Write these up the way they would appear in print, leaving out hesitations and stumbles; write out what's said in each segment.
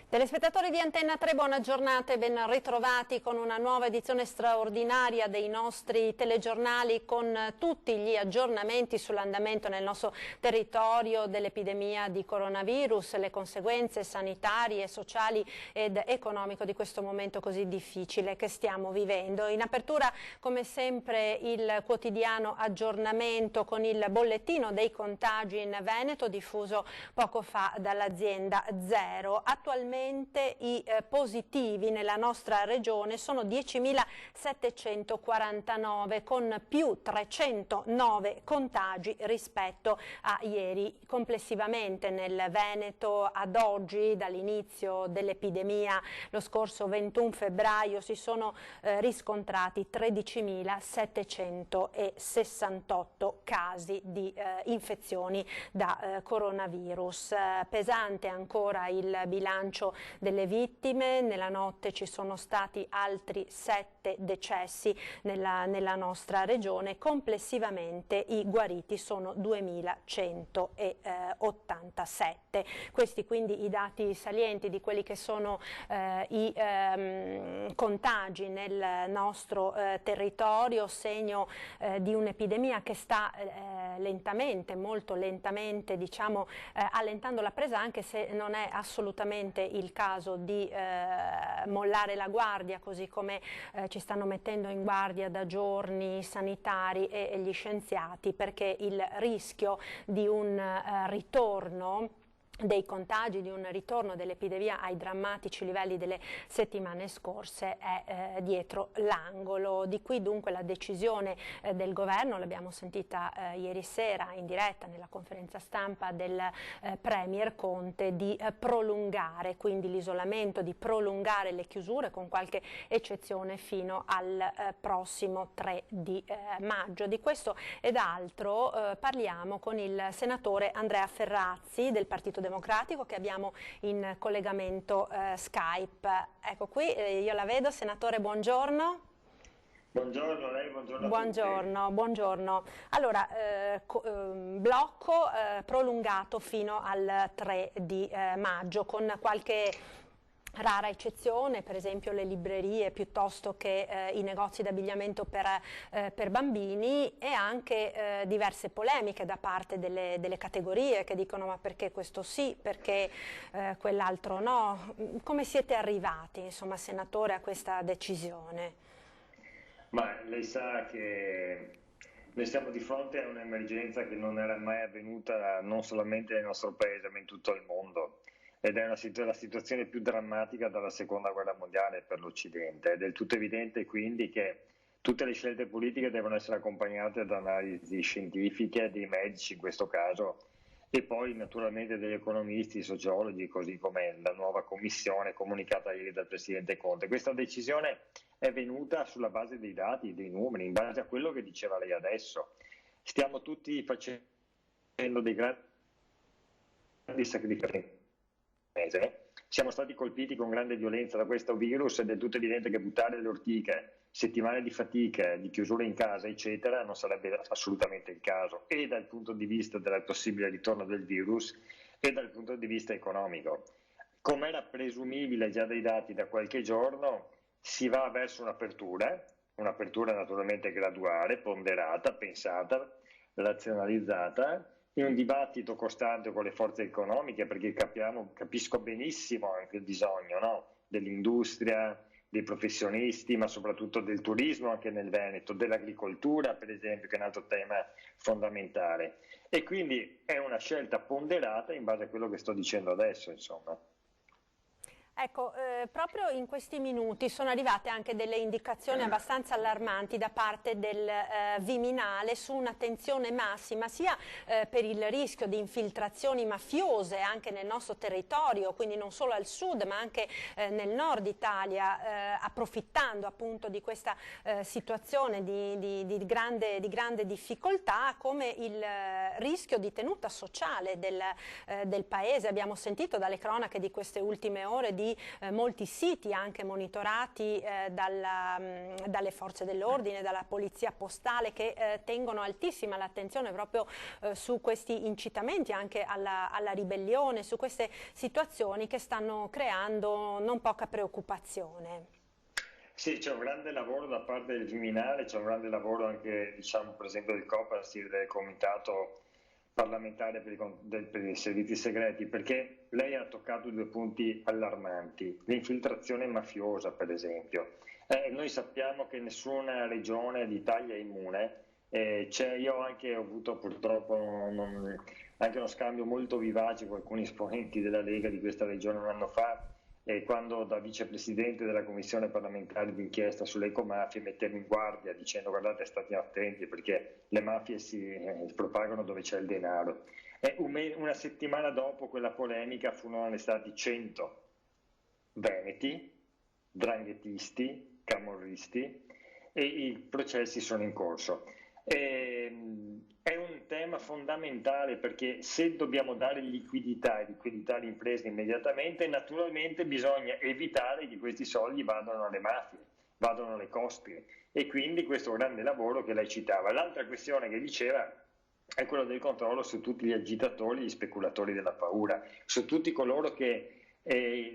Telespettatori di Antenna 3, buona giornata e ben ritrovati con una nuova edizione straordinaria dei nostri telegiornali con tutti gli aggiornamenti sull'andamento nel nostro territorio dell'epidemia di coronavirus, le conseguenze sanitarie, sociali ed economico di questo momento così difficile che stiamo vivendo. In apertura, come sempre, il quotidiano aggiornamento con il bollettino dei contagi in Veneto diffuso poco fa dall'azienda Zero. Attualmente i positivi nella nostra regione sono 10.749 con più 309 contagi rispetto a ieri. Complessivamente nel Veneto ad oggi, dall'inizio dell'epidemia lo scorso 21 febbraio, si sono riscontrati 13.768 casi di infezioni da coronavirus. Pesante ancora il bilancio delle vittime, nella notte ci sono stati altri 7 decessi nella nostra regione, complessivamente i guariti sono 2.187. Questi quindi i dati salienti di quelli che sono i contagi nel nostro territorio, segno di un'epidemia che sta lentamente, molto lentamente, diciamo, allentando la presa, anche se non è assolutamente il caso di mollare la guardia, così come ci stanno mettendo in guardia da giorni i sanitari e gli scienziati, perché il rischio di un ritorno dei contagi, di un ritorno dell'epidemia ai drammatici livelli delle settimane scorse è dietro l'angolo. Di qui dunque la decisione del governo, l'abbiamo sentita ieri sera in diretta nella conferenza stampa del Premier Conte, di prolungare quindi l'isolamento, di prolungare le chiusure con qualche eccezione fino al prossimo 3 di maggio. Di questo ed altro parliamo con il senatore Andrea Ferrazzi del Partito Democratico, che abbiamo in collegamento Skype. Ecco qui, io la vedo. Senatore, buongiorno. Buongiorno a lei, buongiorno a buongiorno, tutti. Buongiorno. Allora, blocco prolungato fino al 3 di maggio, con qualche rara eccezione, per esempio le librerie piuttosto che i negozi d'abbigliamento per bambini, e anche diverse polemiche da parte delle categorie che dicono: ma perché questo sì, perché quell'altro no? Come siete arrivati, insomma, senatore, a questa decisione? Ma lei sa che noi siamo di fronte a un'emergenza che non era mai avvenuta non solamente nel nostro paese ma in tutto il mondo, ed è la situazione più drammatica dalla seconda guerra mondiale per l'Occidente. È del tutto evidente quindi che tutte le scelte politiche devono essere accompagnate da analisi scientifiche dei medici in questo caso, e poi naturalmente degli economisti, sociologi, così come la nuova commissione comunicata ieri dal Presidente Conte. Questa decisione è venuta sulla base dei dati, dei numeri, in base a quello che diceva lei adesso. Stiamo tutti facendo dei grandi sacrifici. Siamo stati colpiti con grande violenza da questo virus, ed è tutto evidente che buttare le ortiche, settimane di fatiche, di chiusura in casa, eccetera, non sarebbe assolutamente il caso, e dal punto di vista del possibile ritorno del virus e dal punto di vista economico. Come era presumibile già dai dati da qualche giorno, si va verso un'apertura naturalmente graduale, ponderata, pensata, razionalizzata, in un dibattito costante con le forze economiche, perché capisco benissimo anche il bisogno, no? Dell'industria, dei professionisti, ma soprattutto del turismo anche nel Veneto, dell'agricoltura per esempio, che è un altro tema fondamentale. E quindi è una scelta ponderata in base a quello che sto dicendo adesso, insomma. Ecco, proprio in questi minuti sono arrivate anche delle indicazioni abbastanza allarmanti da parte del Viminale su un'attenzione massima sia per il rischio di infiltrazioni mafiose anche nel nostro territorio, quindi non solo al sud ma anche nel nord Italia, approfittando appunto di questa situazione di grande difficoltà, come il rischio di tenuta sociale del paese. Abbiamo sentito dalle cronache di queste ultime ore di di molti siti anche monitorati dalle forze dell'ordine, dalla polizia postale, che tengono altissima l'attenzione proprio su questi incitamenti anche alla ribellione, su queste situazioni che stanno creando non poca preoccupazione. Sì, c'è un grande lavoro da parte del Viminale, c'è un grande lavoro anche, diciamo, per esempio del COPASIR, del Comitato parlamentare per i servizi segreti, perché lei ha toccato due punti allarmanti: l'infiltrazione mafiosa, per esempio. Noi sappiamo che nessuna regione d'Italia è immune. Io ho avuto purtroppo anche uno scambio molto vivace con alcuni esponenti della Lega di questa regione un anno fa, quando da vicepresidente della commissione parlamentare d'inchiesta sulle ecomafie mettevo in guardia dicendo: guardate, state attenti perché le mafie si propagano dove c'è il denaro. Una settimana dopo quella polemica furono arrestati 100 veneti, 'ndranghetisti, camorristi, e i processi sono in corso. È un tema fondamentale, perché se dobbiamo dare liquidità alle imprese immediatamente, naturalmente bisogna evitare che questi soldi vadano alle mafie, vadano alle cosche, e quindi questo grande lavoro che lei citava. L'altra questione che diceva è quello del controllo su tutti gli agitatori, gli speculatori della paura, su tutti coloro che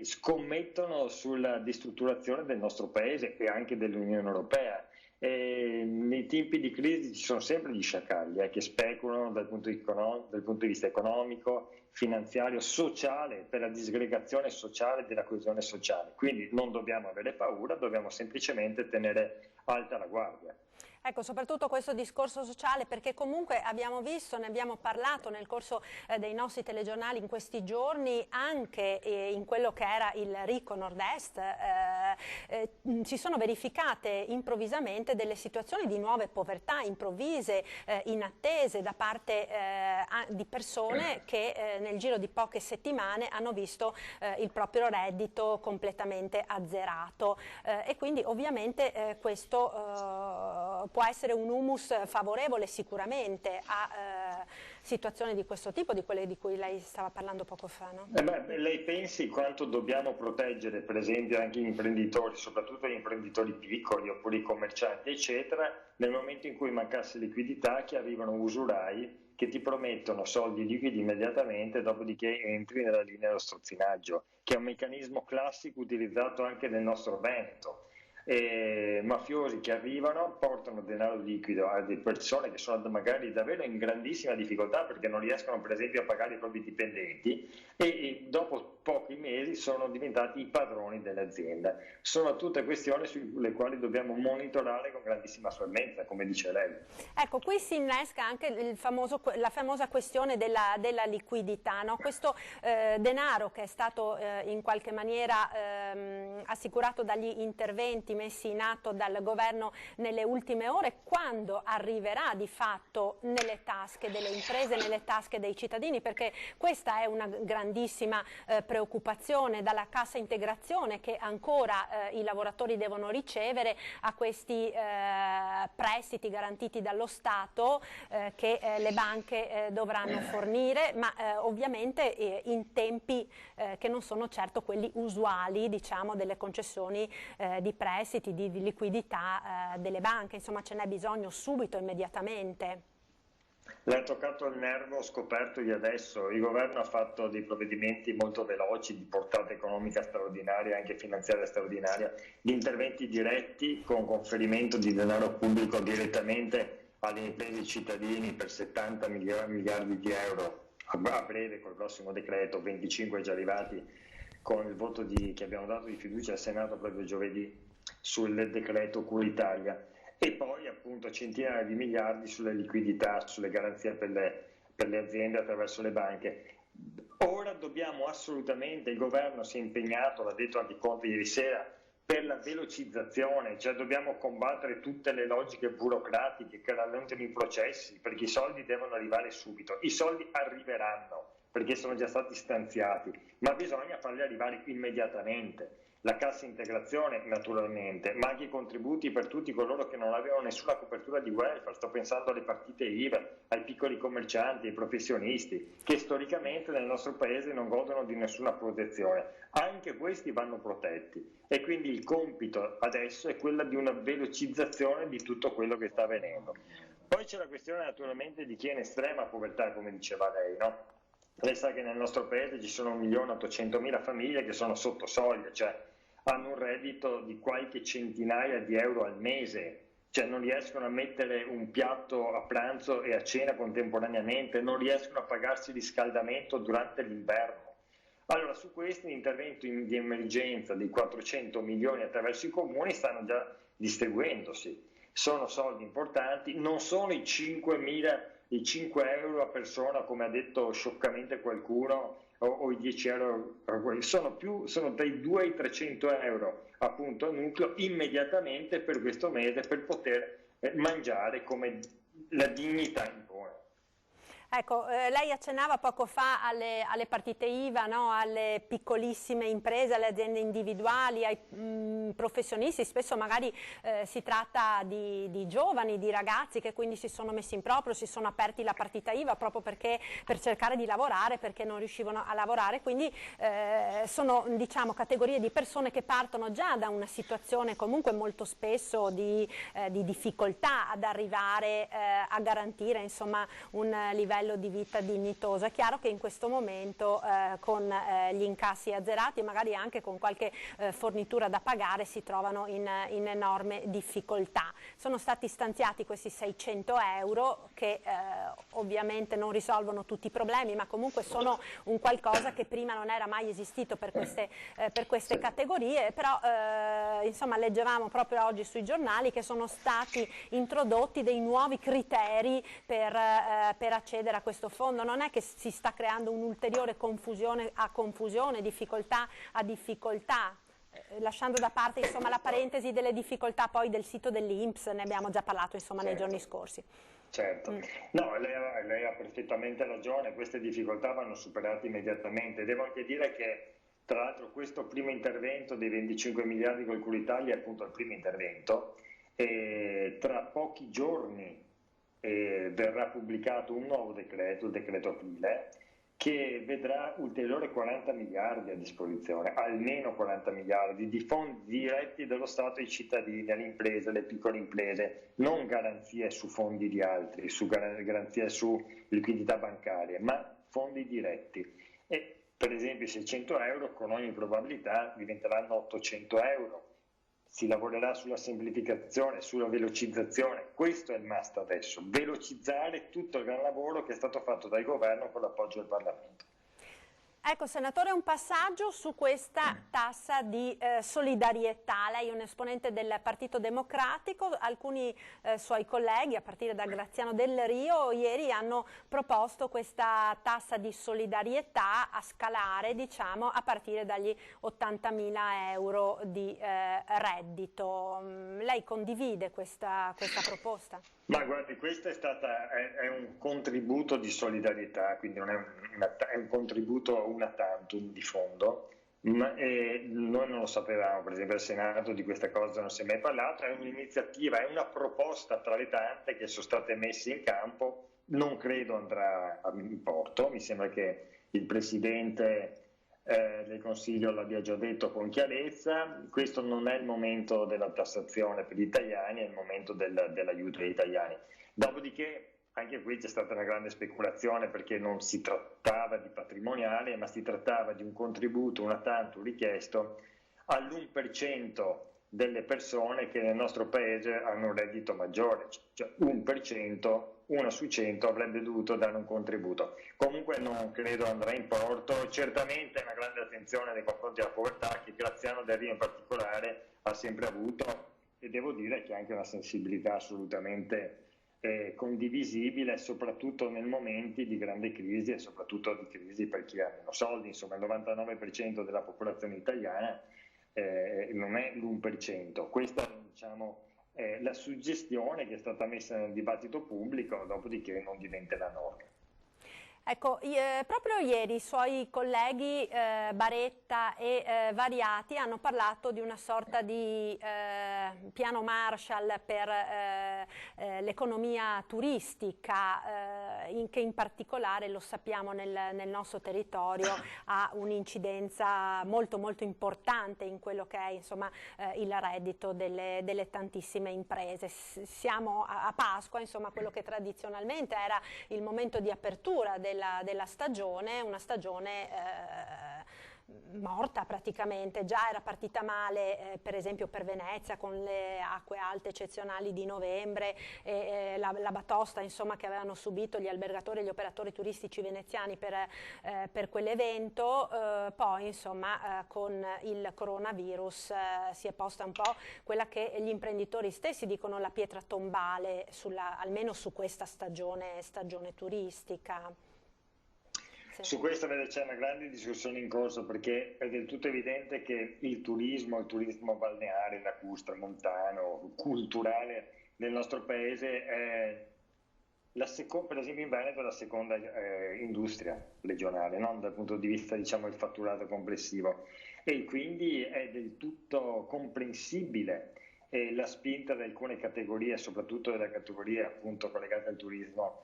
scommettono sulla distrutturazione del nostro paese e anche dell'Unione Europea. Nei tempi di crisi ci sono sempre gli sciacalli che speculano dal punto di vista economico, finanziario, sociale, per la disgregazione sociale, della coesione sociale. Quindi non dobbiamo avere paura, dobbiamo semplicemente tenere alta la guardia. Ecco, soprattutto questo discorso sociale, perché comunque abbiamo visto, ne abbiamo parlato nel corso dei nostri telegiornali in questi giorni, anche in quello che era il ricco nord-est, si sono verificate improvvisamente delle situazioni di nuove povertà improvvise, inattese, da parte di persone che nel giro di poche settimane hanno visto il proprio reddito completamente azzerato, e quindi ovviamente questo può essere un humus favorevole sicuramente a situazioni di questo tipo, di quelle di cui lei stava parlando poco fa, no? Lei pensi quanto dobbiamo proteggere, per esempio, anche gli imprenditori, soprattutto gli imprenditori piccoli oppure i commercianti, eccetera, nel momento in cui mancasse liquidità, che arrivano usurai che ti promettono soldi liquidi immediatamente, dopodiché entri nella linea dello strozzinaggio, che è un meccanismo classico utilizzato anche nel nostro Veneto. Mafiosi che arrivano, portano denaro liquido a delle persone che sono magari davvero in grandissima difficoltà perché non riescono, per esempio, a pagare i propri dipendenti, e dopo pochi mesi sono diventati i padroni dell'azienda. Sono tutte questioni sulle quali dobbiamo monitorare con grandissima fermezza, come dice lei. Ecco, qui si innesca anche la famosa questione della liquidità, no? Questo denaro che è stato in qualche maniera assicurato dagli interventi messi in atto dal governo nelle ultime ore, quando arriverà di fatto nelle tasche delle imprese, nelle tasche dei cittadini? Perché questa è una grandissima preoccupazione, dalla cassa integrazione che ancora i lavoratori devono ricevere, a questi prestiti garantiti dallo Stato che le banche dovranno fornire, ma ovviamente in tempi che non sono certo quelli usuali, diciamo, delle concessioni di prestiti, di liquidità delle banche. Insomma, ce n'è bisogno subito, immediatamente. Le ha toccato il nervo scoperto di adesso. Il governo ha fatto dei provvedimenti molto veloci, di portata economica straordinaria e anche finanziaria straordinaria, di interventi diretti con conferimento di denaro pubblico direttamente alle imprese e cittadini per 70 miliardi di euro a breve col prossimo decreto, 25 già arrivati con il voto che abbiamo dato di fiducia al Senato proprio giovedì sul decreto Cura Italia, e poi appunto centinaia di miliardi sulle liquidità, sulle garanzie per le aziende attraverso le banche. Ora dobbiamo assolutamente, il governo si è impegnato, l'ha detto anche Conte ieri sera, per la velocizzazione, cioè dobbiamo combattere tutte le logiche burocratiche che rallentano i processi, perché i soldi devono arrivare subito. I soldi arriveranno, perché sono già stati stanziati, ma bisogna farli arrivare immediatamente. La cassa integrazione naturalmente, ma anche i contributi per tutti coloro che non avevano nessuna copertura di welfare, sto pensando alle partite IVA, ai piccoli commercianti, ai professionisti, che storicamente nel nostro paese non godono di nessuna protezione. Anche questi vanno protetti e quindi il compito adesso è quello di una velocizzazione di tutto quello che sta avvenendo. Poi c'è la questione naturalmente di chi è in estrema povertà, come diceva lei, no? Lei sa che nel nostro paese ci sono 1.800.000 famiglie che sono sotto soglia, cioè hanno un reddito di qualche centinaia di euro al mese, cioè non riescono a mettere un piatto a pranzo e a cena contemporaneamente, non riescono a pagarsi il riscaldamento durante l'inverno. Allora su questo l'intervento di emergenza dei 400 milioni attraverso i comuni stanno già distribuendosi. Sono soldi importanti, non sono i 5 euro a persona come ha detto scioccamente qualcuno o i 10 euro, sono dai 2 ai 300 euro appunto al nucleo immediatamente per questo mese per poter mangiare come la dignità impone. Ecco, lei accennava poco fa alle partite IVA, no? Alle piccolissime imprese, alle aziende individuali, ai professionisti, spesso magari si tratta di giovani, di ragazzi che quindi si sono messi in proprio, si sono aperti la partita IVA proprio perché per cercare di lavorare, perché non riuscivano a lavorare, quindi sono diciamo categorie di persone che partono già da una situazione comunque molto spesso di difficoltà ad arrivare a garantire insomma un livello di vita dignitoso. È chiaro che in questo momento con gli incassi azzerati e magari anche con qualche fornitura da pagare si trovano in enorme difficoltà. Sono stati stanziati questi 600 euro che ovviamente non risolvono tutti i problemi, ma comunque sono un qualcosa che prima non era mai esistito per queste categorie, però insomma leggevamo proprio oggi sui giornali che sono stati introdotti dei nuovi criteri per accedere a questo fondo. Non è che si sta creando un'ulteriore confusione a confusione, difficoltà a difficoltà, lasciando da parte insomma la parentesi delle difficoltà poi del sito dell'INPS, ne abbiamo già parlato insomma nei giorni scorsi. Certo, no, lei ha perfettamente ragione, queste difficoltà vanno superate immediatamente. Devo anche dire che tra l'altro questo primo intervento dei 25 miliardi con cui l'Italia è appunto il primo intervento, e tra pochi giorni verrà pubblicato un nuovo decreto, il decreto aprile, che vedrà ulteriori 40 miliardi a disposizione, almeno 40 miliardi di fondi diretti dello Stato ai cittadini, alle imprese, alle piccole imprese, non garanzie su fondi di altri, garanzie su liquidità bancarie, ma fondi diretti. E per esempio 600 euro con ogni probabilità diventeranno 800 euro. Si lavorerà sulla semplificazione, sulla velocizzazione, questo è il must adesso, velocizzare tutto il gran lavoro che è stato fatto dal governo con l'appoggio del Parlamento. Ecco, senatore, un passaggio su questa tassa di solidarietà. Lei è un esponente del Partito Democratico, alcuni suoi colleghi, a partire da Graziano Del Rio, ieri hanno proposto questa tassa di solidarietà a scalare, diciamo, a partire dagli 80.000 euro di reddito. Lei condivide questa proposta? Ma guardi, questo è un contributo di solidarietà, quindi non è un contributo una tantum di fondo, noi non lo sapevamo, per esempio al Senato di questa cosa non si è mai parlato, è un'iniziativa, è una proposta tra le tante che sono state messe in campo, non credo andrà in porto, mi sembra che il Presidente del Consiglio l'abbia già detto con chiarezza, questo non è il momento della tassazione per gli italiani, è il momento dell'aiuto agli italiani. Dopodiché anche qui c'è stata una grande speculazione perché non si trattava di patrimoniale, ma si trattava di un contributo una tantum richiesto all'1% delle persone che nel nostro paese hanno un reddito maggiore, cioè 1%, 1 su 100 avrebbe dovuto dare un contributo. Comunque non credo andrà in porto, certamente una grande attenzione nei confronti della povertà che Graziano Del Rio in particolare ha sempre avuto e devo dire che ha anche una sensibilità assolutamente condivisibile, soprattutto nei momenti di grande crisi e soprattutto di crisi per chi ha meno soldi, insomma il 99% della popolazione italiana non è l'1%, questa diciamo è la suggestione che è stata messa nel dibattito pubblico, dopodiché non diventerà norma. Ecco, proprio ieri i suoi colleghi Baretta e Variati hanno parlato di una sorta di piano Marshall per l'economia turistica, che in particolare, lo sappiamo, nel nostro territorio ha un'incidenza molto molto importante in quello che è, insomma, il reddito delle tantissime imprese. Siamo a Pasqua, insomma, quello che tradizionalmente era il momento di apertura della stagione, una stagione morta praticamente. Già era partita male per esempio per Venezia con le acque alte eccezionali di novembre e la batosta, insomma, che avevano subito gli albergatori e gli operatori turistici veneziani per quell'evento. Poi, insomma, con il coronavirus si è posta un po' quella che gli imprenditori stessi dicono la pietra tombale almeno su questa stagione turistica. Sì. Su questo c'è una grande discussione in corso, perché è del tutto evidente che il turismo balneare, lacustre, montano, culturale nel nostro paese è per esempio in Veneto è la seconda industria regionale, no? Dal punto di vista, diciamo, del fatturato complessivo, e quindi è del tutto comprensibile la spinta di alcune categorie, soprattutto delle categorie appunto collegate al turismo,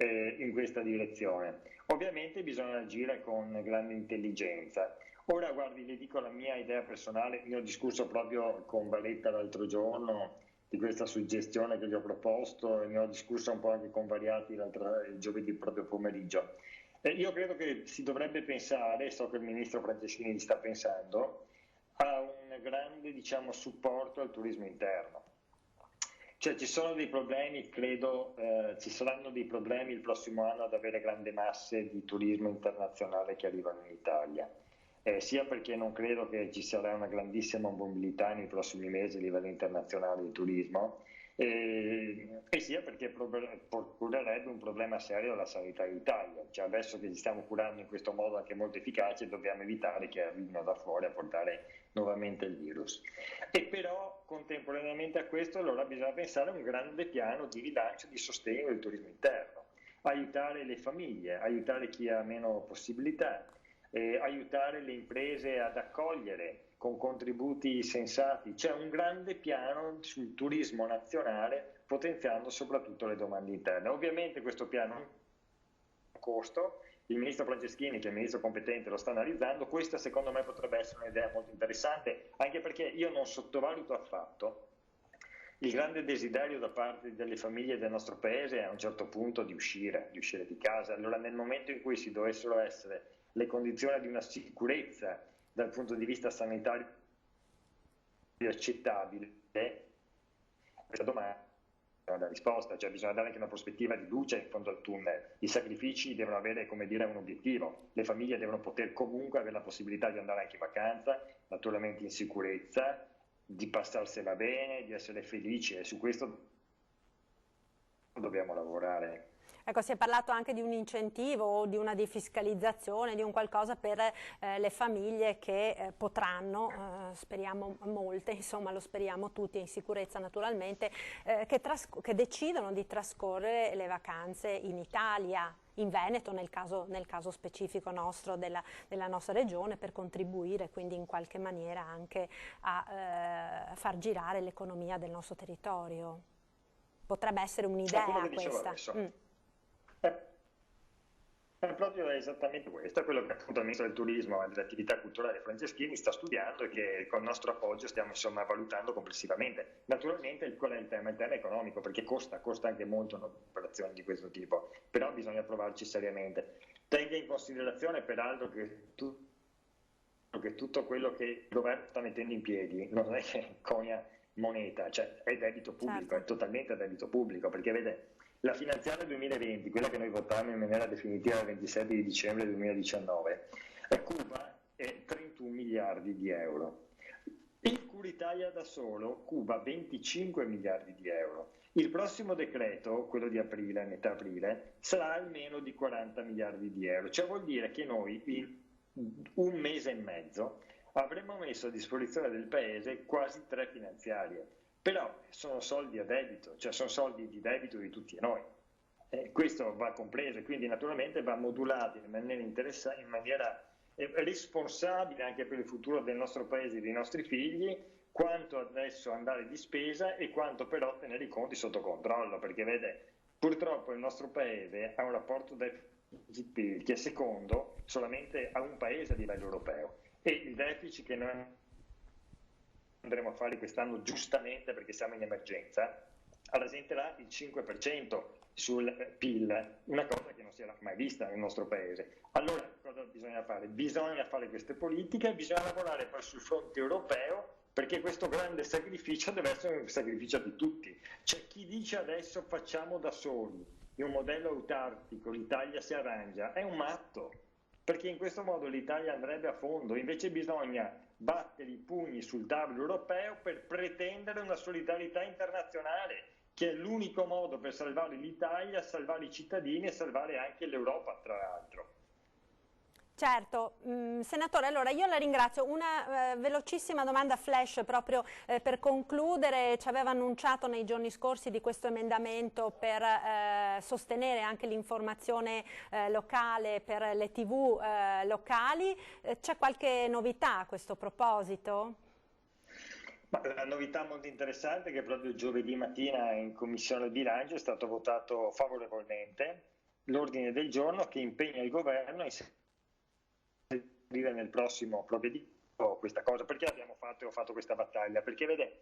in questa direzione. Ovviamente bisogna agire con grande intelligenza. Ora, guardi, le dico la mia idea personale. Ne ho discusso proprio con Baretta l'altro giorno di questa suggestione che gli ho proposto, e ne ho discusso un po' anche con Variati il giovedì proprio pomeriggio. Io credo che si dovrebbe pensare, so che il ministro Franceschini sta pensando, a un grande, diciamo, supporto al turismo interno. Cioè, ci sono dei problemi, credo ci saranno dei problemi il prossimo anno ad avere grandi masse di turismo internazionale che arrivano in Italia, sia perché non credo che ci sarà una grandissima mobilità nei prossimi mesi a livello internazionale di turismo, e sia perché procurerebbe un problema serio alla sanità in Italia. Cioè, adesso che ci stiamo curando in questo modo anche molto efficace, dobbiamo evitare che arrivino da fuori a portare nuovamente il virus. E però contemporaneamente a questo allora bisogna pensare a un grande piano di rilancio, di sostegno del turismo interno, aiutare le famiglie, aiutare chi ha meno possibilità, aiutare le imprese ad accogliere con contributi sensati. C'è un grande piano sul turismo nazionale, potenziando soprattutto le domande interne. Ovviamente questo piano ha un costo. Il ministro Franceschini, che è il ministro competente, lo sta analizzando. Questa secondo me potrebbe essere un'idea molto interessante, anche perché io non sottovaluto affatto il grande desiderio da parte delle famiglie del nostro paese a un certo punto di uscire di casa. Allora, nel momento in cui si dovessero essere le condizioni di una sicurezza dal punto di vista sanitario accettabile, questa domanda la risposta, cioè bisogna dare anche una prospettiva di luce in fondo al tunnel. I sacrifici devono avere, come dire, un obiettivo. Le famiglie devono poter comunque avere la possibilità di andare anche in vacanza, naturalmente in sicurezza, di passarsela bene, di essere felici, e su questo dobbiamo lavorare. Ecco, si è parlato anche di un incentivo o di una defiscalizzazione, di un qualcosa per le famiglie che potranno, speriamo molte, insomma lo speriamo tutti, in sicurezza naturalmente, che decidono di trascorrere le vacanze in Italia, in Veneto nel caso specifico nostro della nostra regione, per contribuire quindi in qualche maniera anche a far girare l'economia del nostro territorio. Potrebbe essere un'idea questa. È proprio esattamente questo, è quello che appunto il ministro del turismo e delle attività culturali Franceschini sta studiando e che con il nostro appoggio stiamo, insomma, valutando complessivamente. Naturalmente qual è il tema? Il tema economico, perché costa anche molto un'operazione di questo tipo, però bisogna provarci seriamente. Tenga in considerazione peraltro che tutto quello che il governo sta mettendo in piedi non è che conia moneta, cioè è debito pubblico, certo. È totalmente debito pubblico, perché vede, la finanziaria 2020, quella che noi votammo in maniera definitiva il 27 di dicembre 2019, cuba 31 miliardi di euro. Il Curitalia da solo cuba 25 miliardi di euro. Il prossimo decreto, quello di aprile, metà aprile, sarà almeno di 40 miliardi di euro. Cioè vuol dire che noi in un mese e mezzo avremmo messo a disposizione del Paese quasi 3 finanziarie. Però sono soldi a debito, cioè sono soldi di debito di tutti noi. Questo va compreso e quindi naturalmente va modulato in maniera in maniera responsabile anche per il futuro del nostro paese e dei nostri figli, quanto adesso andare di spesa e quanto però tenere i conti sotto controllo, perché vede, purtroppo il nostro paese ha un rapporto deficit-PIL che è secondo solamente a un paese a livello europeo, e il deficit che noi andremo a fare quest'anno, giustamente perché siamo in emergenza, rappresenterà il 5% sul PIL, una cosa che non si era mai vista nel nostro paese. Allora cosa bisogna fare? Bisogna fare queste politiche, bisogna lavorare poi sul fronte europeo, perché questo grande sacrificio deve essere un sacrificio di tutti. C'è chi dice adesso facciamo da soli, in un modello autarchico l'Italia si arrangia, è un matto, perché in questo modo l'Italia andrebbe a fondo, invece bisogna battere i pugni sul tavolo europeo per pretendere una solidarietà internazionale, che è l'unico modo per salvare l'Italia, salvare i cittadini e salvare anche l'Europa, tra l'altro. Certo, Senatore, allora io la ringrazio. Una velocissima domanda flash proprio per concludere. Ci aveva annunciato nei giorni scorsi di questo emendamento per sostenere anche l'informazione locale per le TV locali. C'è qualche novità a questo proposito? Ma la novità molto interessante è che proprio giovedì mattina in Commissione Bilancio è stato votato favorevolmente l'ordine del giorno che impegna il governo a inserire nel prossimo provvedimento questa cosa. Perché ho fatto questa battaglia? Perché vede,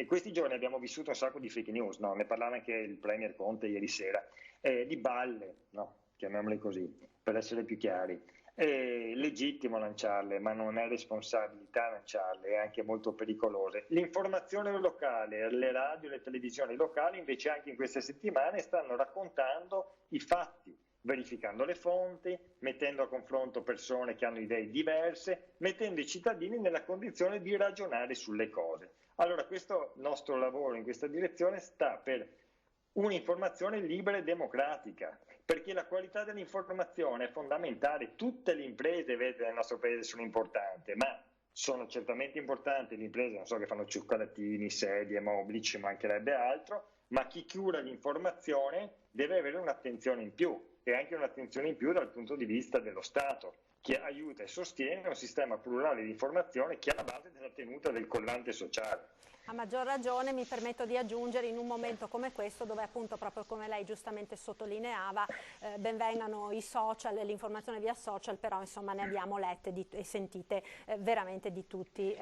questi giorni abbiamo vissuto un sacco di fake news, no? Ne parlava anche il Premier Conte ieri sera, di balle, no? Chiamiamole così, per essere più chiari. È legittimo lanciarle, ma non è responsabilità lanciarle, è anche molto pericolose. L'informazione locale, le radio e le televisioni locali invece anche in queste settimane stanno raccontando i fatti, verificando le fonti, mettendo a confronto persone che hanno idee diverse, mettendo i cittadini nella condizione di ragionare sulle cose. Allora questo nostro lavoro in questa direzione sta per un'informazione libera e democratica, perché la qualità dell'informazione è fondamentale. Tutte le imprese, vedete, nel nostro paese sono importanti, ma sono certamente importanti le imprese, non so, che fanno cioccolatini, sedie, mobili, ci mancherebbe altro, ma chi cura l'informazione deve avere un'attenzione in più, e anche un'attenzione in più dal punto di vista dello Stato, che aiuta e sostiene un sistema plurale di informazione che è la base della tenuta del collante sociale. A maggior ragione mi permetto di aggiungere in un momento come questo, dove appunto, proprio come lei giustamente sottolineava, benvengano i social, l'informazione via social, però insomma ne abbiamo lette e sentite veramente di tutti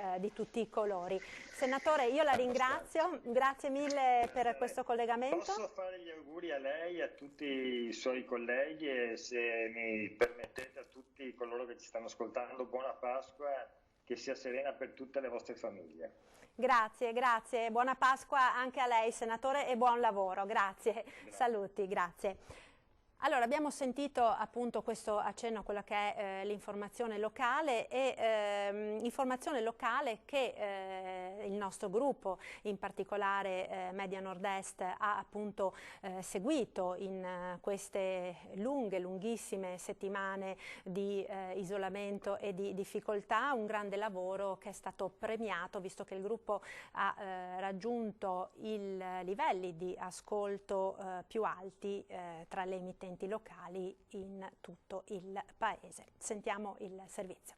i colori. Senatore, io la ringrazio, grazie mille per questo collegamento. Posso fare gli auguri a lei e a tutti i suoi colleghi, e se mi permettete a tutti coloro che ci stanno ascoltando, buona Pasqua, che sia serena per tutte le vostre famiglie. Grazie, grazie. Buona Pasqua anche a lei, Senatore, e buon lavoro. Grazie. Saluti, grazie. Allora, abbiamo sentito appunto questo accenno a quella che è l'informazione locale, e informazione locale che il nostro gruppo, in particolare Media Nord-Est, ha appunto seguito in queste lunghissime settimane di isolamento e di difficoltà. Un grande lavoro che è stato premiato, visto che il gruppo ha raggiunto i livelli di ascolto più alti tra le emittenti locali in tutto il paese. Sentiamo il servizio.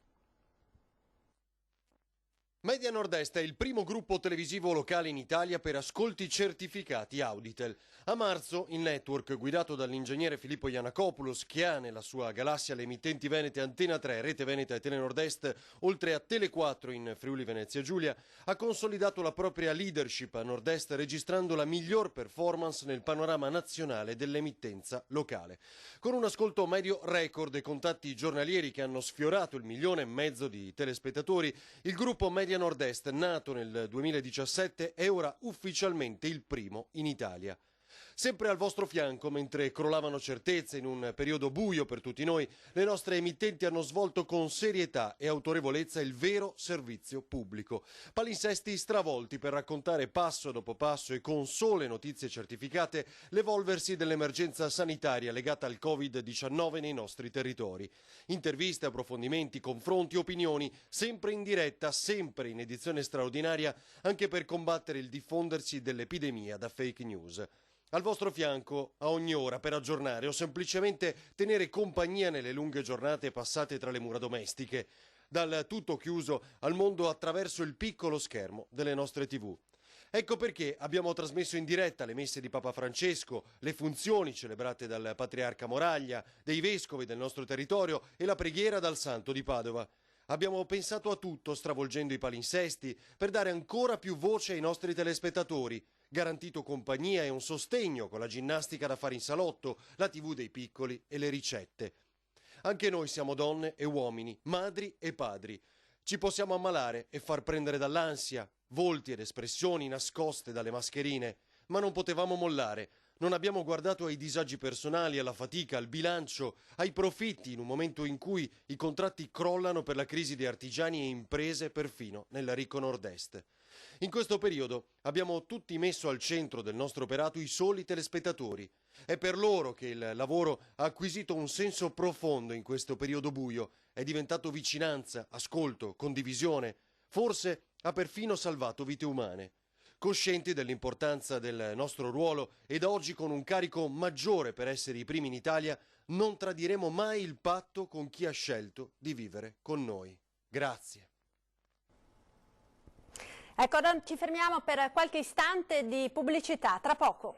Media Nord-Est è il primo gruppo televisivo locale in Italia per ascolti certificati Auditel. A marzo il network, guidato dall'ingegnere Filippo Iannacopoulos, che ha nella sua galassia le emittenti venete Antena 3, Rete Veneta e Telenord-Est, oltre a Tele4 in Friuli Venezia Giulia, ha consolidato la propria leadership a Nord-Est, registrando la miglior performance nel panorama nazionale dell'emittenza locale. Con un ascolto medio record e contatti giornalieri che hanno sfiorato il 1,5 milioni di telespettatori, il gruppo Media Nord-Est, nato nel 2017, è ora ufficialmente il primo in Italia. Sempre al vostro fianco, mentre crollavano certezze in un periodo buio per tutti noi, le nostre emittenti hanno svolto con serietà e autorevolezza il vero servizio pubblico. Palinsesti stravolti per raccontare passo dopo passo e con sole notizie certificate l'evolversi dell'emergenza sanitaria legata al Covid-19 nei nostri territori. Interviste, approfondimenti, confronti, opinioni, sempre in diretta, sempre in edizione straordinaria, anche per combattere il diffondersi dell'epidemia da fake news. al vostro fianco a ogni ora per aggiornare o semplicemente tenere compagnia nelle lunghe giornate passate tra le mura domestiche, dal tutto chiuso al mondo attraverso il piccolo schermo delle nostre TV. Ecco perché abbiamo trasmesso in diretta le messe di Papa Francesco, le funzioni celebrate dal Patriarca Moraglia, dei vescovi del nostro territorio e la preghiera dal Santo di Padova. Abbiamo pensato a tutto, stravolgendo i palinsesti, per dare ancora più voce ai nostri telespettatori, garantito compagnia e un sostegno con la ginnastica da fare in salotto, la TV dei piccoli e le ricette. Anche noi siamo donne e uomini, madri e padri. Ci possiamo ammalare e far prendere dall'ansia, volti ed espressioni nascoste dalle mascherine, ma non potevamo mollare. Non abbiamo guardato ai disagi personali, alla fatica, al bilancio, ai profitti in un momento in cui i contratti crollano per la crisi di artigiani e imprese perfino nel ricco nord-est. In questo periodo abbiamo tutti messo al centro del nostro operato i soli telespettatori. È per loro che il lavoro ha acquisito un senso profondo in questo periodo buio, è diventato vicinanza, ascolto, condivisione, forse ha perfino salvato vite umane. Coscienti dell'importanza del nostro ruolo ed oggi con un carico maggiore per essere i primi in Italia, non tradiremo mai il patto con chi ha scelto di vivere con noi. Grazie. Ecco, ora ci fermiamo per qualche istante di pubblicità, tra poco.